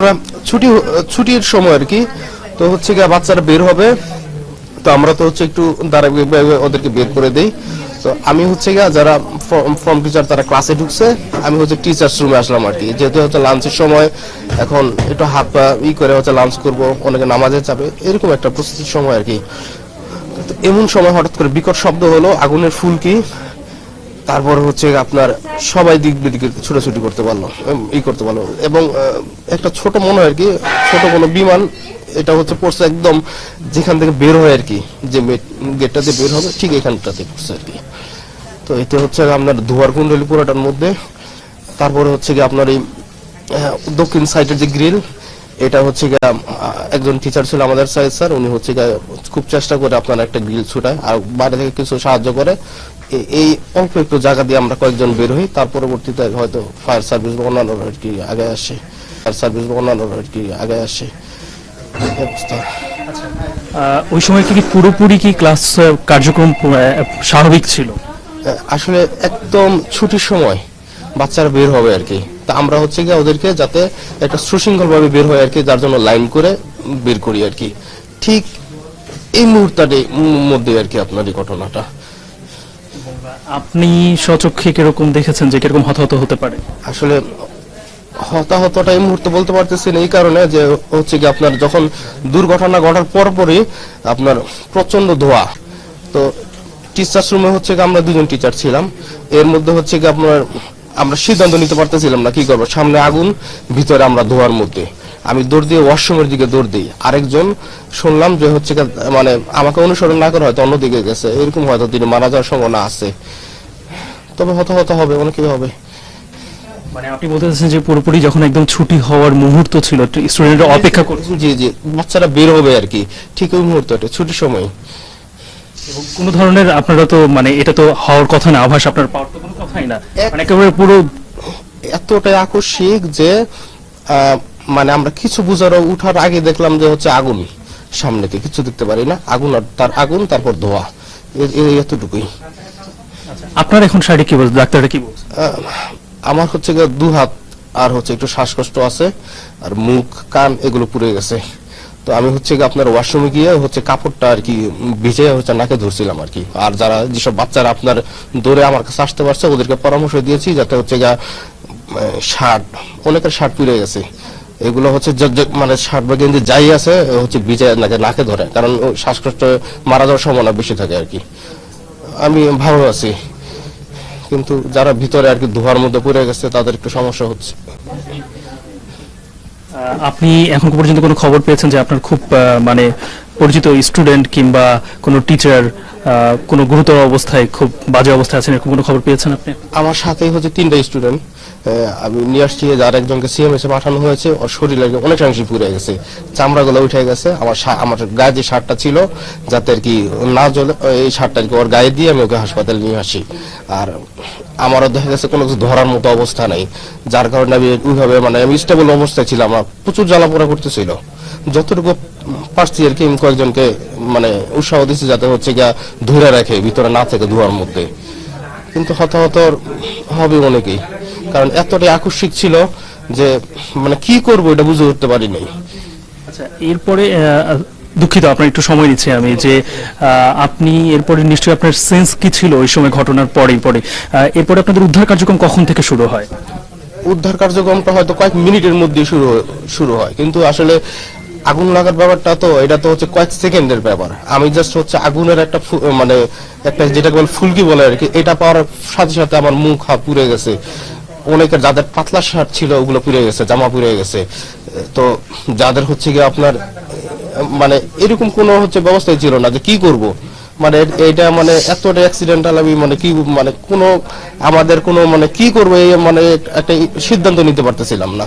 আমরা ছুটির সময় আর কি। তো হচ্ছে গিয়ে বাচ্চারা বের হবে, তো আমরা তো হচ্ছে একটু ওদেরকে বের করে দেই। তো আমি হচ্ছে গিয়ে যারা ফর্ম টিচার তারা ক্লাসে ঢুকছে, আমি হচ্ছে টিচার্স রুমে আসলাম আর কি। যেহেতু হচ্ছে লাঞ্চের সময়, এখন একটু হাত পা করে হচ্ছে লাঞ্চ করব, অনেকে নামাজে যাবে, এরকম একটা প্রস্তুতির সময় আর কি। তো এমন সময় হঠাৎ করে বিকট শব্দ হলো, আগুনের ফুলকি। তারপর হচ্ছে আপনার সবাই দিক বিদিকে ছুটাছুটি করতে পারলো, করতে পারলো। এবং একটা ছোট মনে হয় আর কি, ছোট কোনো বিমান, এটা হচ্ছে পড়ছে একদম যেখান থেকে বের হয় আর কি, যে গেটটাতে বের হবে ঠিক এখানটাতে পড়ছে আর কি। তো এতে হচ্ছে আপনার ধোয়ার কুণ্ডলী পুরোটার মধ্যে। তারপরে হচ্ছে কি আপনার এই দক্ষিণ সাইডের যে গ্রিল, এটা হচ্ছে একজন টিচার ছিল আমাদের সাইড স্যার, উনি হচ্ছে খুব চেষ্টা করে আপনার একটা গ্রিল ছুটায় আর বাইরে থেকে কিছু সাহায্য করে। এই অল্প একটু জায়গা দিয়ে আমরা কয়েকজন বের হই। তার পরবর্তীতে হয়তো ফায়ার সার্ভিস বা অন্যান্য আর কি আগে আসে ওই সময় কি পুরোপুরি কি ক্লাস কার্যক্রম স্বাভাবিক ছিল? আসলে একদম ছুটির সময় বাচ্চারা বের হবে আর কি। তা আমরা হচ্ছে গিয়ে ওদেরকে যাতে একটা সুশৃঙ্খল ভাবে বের হয় আর কি, যার জন্য লাইন করে বের করি আর কি। ঠিক এই মুহূর্তের মধ্যে আর কি আপনার এই ঘটনাটা। আপনি স্বচক্ষে কিরকম দেখেছেন যে কিরকম হতাহত হতে পারে? আসলে হতাহতটা এই মুহূর্তে বলতে পারতেছি না, এই কারণে যে হচ্ছে কি আপনার যখন দুর্ঘটনা ঘটার পরপরই আপনার প্রচন্ড ধোঁয়া। তো টিচার্স রুমে হচ্ছে কি আমরা দুজন টিচার ছিলাম, এর মধ্যে হচ্ছে কি আপনার আমরা সিদ্ধান্ত নিতে পারতেছিলাম না কি করবো। সামনে আগুন, ভিতরে আমরা ধোয়ার মধ্যে। আমি দৌড় দিয়ে ওয়াশরুমের দিকে দৌড় দিই। আরেকজন শুনলাম যে হচ্ছে মানে আমাকে অনুসরণ না করে হয়তো অন্যদিকে গেছে, এরকম হয়তো তিনি মারা যাওয়ার সম্ভাবনা আছে। তবে হতাহত হবে, অনেকেই হবে। মানে আপনি বলতে চাচ্ছেন যে পুরোপুরি যখন একদম ছুটি হওয়ার মুহূর্ত ছিল, স্টুডেন্টরা অপেক্ষা করছে, জি জি, বাচ্চারা বের হবে আর কি, ঠিক ওই মুহূর্তটা ছুটির সময়। এবং কোনো ধরনের আপনারা তো মানে এটা তো হওয়ার কথা না, আভাস আপনার পাওয়ার তো কোনো কথাই না, মানে একেবারে পুরো এতটাই আকস্মিক যে মানে আমরা কিছু উঠার আগে দেখলাম যে হচ্ছে আগুন, সামনেতে কিছু দেখতে পারি না, আগুন আর তার আগুন, তারপর ধোয়া, এতটুকুই। আপনার এখন শারীরিক কি বলছে, ডাক্তাররা কি বলছে? আমার হচ্ছে দু হাত আর হচ্ছে একটু শ্বাসকষ্ট আছে, আর মুখ কান এগুলো পুড়ে গেছে। তো আমি হচ্ছে আপনার ওয়াশরুমে গিয়ে হচ্ছে কাপড়টা আর কি ভিজে হচ্ছে নাকে ধরছিলাম আর কি। আর যারা যেসব বাচ্চারা আপনার দৌড়ে আমার কাছে আসতে পারছে ওদেরকে পরামর্শ দিয়েছি যাতে হচ্ছে শার্ট, অনেকের শার্ট পুড়ে গেছে, এগুলো হচ্ছে মানে শার্ট বা গেঞ্জি যাই আছে হচ্ছে ভিজে নাকে ধরে, কারণ শ্বাসকষ্ট মারা যাওয়ার সম্ভাবনা বেশি থাকে আর কি। আমি ভালো আছি, কিন্তু যারা ভিতরে আর কি ধোয়ার মধ্যে পড়ে গেছে তাদের একটু সমস্যা হচ্ছে। আপনি এখন পর্যন্ত কোনো খবর পেয়েছেন যে আপনার খুব মানে পরিচিত স্টুডেন্ট কিংবা কোনো টিচার কোনো গুরুতর অবস্থায়, খুব বাজে অবস্থায় আছেন, এরকম কোনো খবর পেয়েছেন আপনি? আমার সাথেই হচ্ছে 3টা স্টুডেন্ট, আমি নিয়ে আসছি। যার একজনকে সিএমএস এ পাঠানো হয়েছে, ওর শরীরে অনেকাংশই পুড়ে গেছে, চামড়াগুলো উঠে গেছে। আমার গায়ে যে শার্টটা ছিল যাতে আর কি না জ্বলে, এই শার্টটা আর কি ওর গায়ে দিয়ে আমি ওকে হাসপাতালে নিয়ে আসি। আর আমারও দেখা গেছে কোনো কিছু ধরার মতো অবস্থা নাই, যার কারণে আমি ওইভাবে মানে আমি স্টেবল অবস্থায় ছিলাম। আমার প্রচুর জ্বালাপোড়া করতেছিল, যতটুকু পারছি আর কি আমি কয়েকজনকে মানে উৎসাহ দিচ্ছি যাতে হচ্ছে গিয়া ধরে রাখে ভিতরে না থেকে ধোয়ার মধ্যে। কিন্তু হতাহত হবে অনেকেই, কারণ এতটাই আকস্মিক ছিল যে মানে কি করব এটা বুঝে উঠতে পারি নাই। আচ্ছা, এরপরে দুঃখিত আপনার একটু সময় নিচ্ছি আমি, যে আপনি এরপরে নিশ্চয়ই আপনার সেন্স কি ছিল ওই সময় ঘটনার পরে এরপরে আপনাদের উদ্ধার কার্যক্রম কখন থেকে শুরু হয়? উদ্ধার কার্যক্রমটা হয়তো কয়েক মিনিটের মধ্যে শুরু হয়, কিন্তু আসলে আগুন লাগার ব্যাপারটা তো এটা তো হচ্ছে কয়েক সেকেন্ডের ব্যাপার। আমি জাস্ট হচ্ছে আগুনের একটা মানে একটা যেটা বলে ফুলকি বলে আর কি, এটা পাওয়ার সাথে সাথে আমার মুখ হাত পুড়ে গেছে। অনেকের যাদের পাতলা শার্ট ছিল ওগুলো পুড়ে গেছে, জামা পুড়ে গেছে। তো যাদের হচ্ছে গিয়ে আপনার মানে এরকম কোনো হচ্ছে ব্যবস্থাই ছিল না যে কি করব, মানে এটা মানে এতটা অ্যাক্সিডেন্টাল আমি মানে কি মানে কোনো আমাদের কোনো মানে কি করবো এই মানে একটা সিদ্ধান্ত নিতে পারতেছিলাম না।